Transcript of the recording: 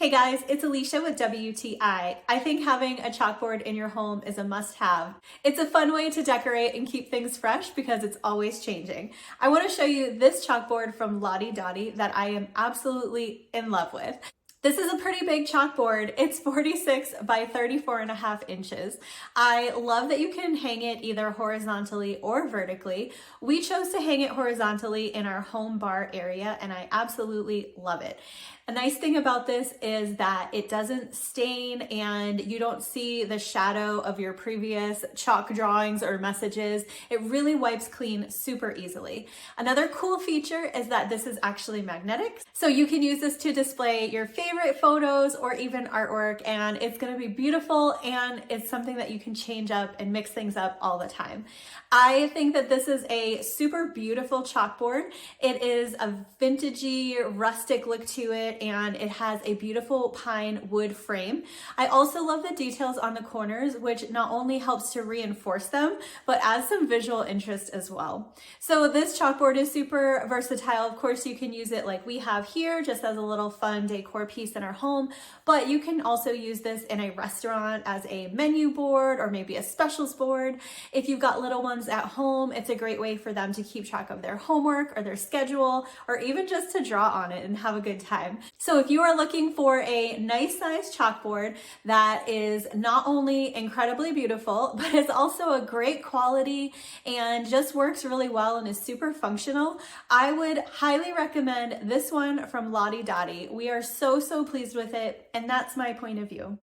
Hey guys, it's Alicia with WTI. I think having a chalkboard in your home is a must-have. It's a fun way to decorate and keep things fresh because it's always changing. I want to show you this chalkboard from Loddie Doddie that I am absolutely in love with. This is a pretty big chalkboard. It's 46 by 34.5 inches. I love that you can hang it either horizontally or vertically. We chose to hang it horizontally in our home bar area and I absolutely love it. A nice thing about this is that it doesn't stain and you don't see the shadow of your previous chalk drawings or messages. It really wipes clean super easily. Another cool feature is that this is actually magnetic. So you can use this to display your favorite photos or even artwork, and it's going to be beautiful, and it's something that you can change up and mix things up all the time. I think that this is a super beautiful chalkboard. It is a vintagey, rustic look to it, and it has a beautiful pine wood frame. I also love the details on the corners, which not only helps to reinforce them, but adds some visual interest as well. So this chalkboard is super versatile. Of course, you can use it like we have here, just as a little fun decor piece in our home, but you can also use this in a restaurant as a menu board or maybe a specials board. If you've got little ones at home, it's a great way for them to keep track of their homework or their schedule, or even just to draw on it and have a good time. So if you are looking for a nice size chalkboard that is not only incredibly beautiful, but is also a great quality and just works really well and is super functional, I would highly recommend this one from Loddie Doddie. We are so pleased with it, and that's my point of view.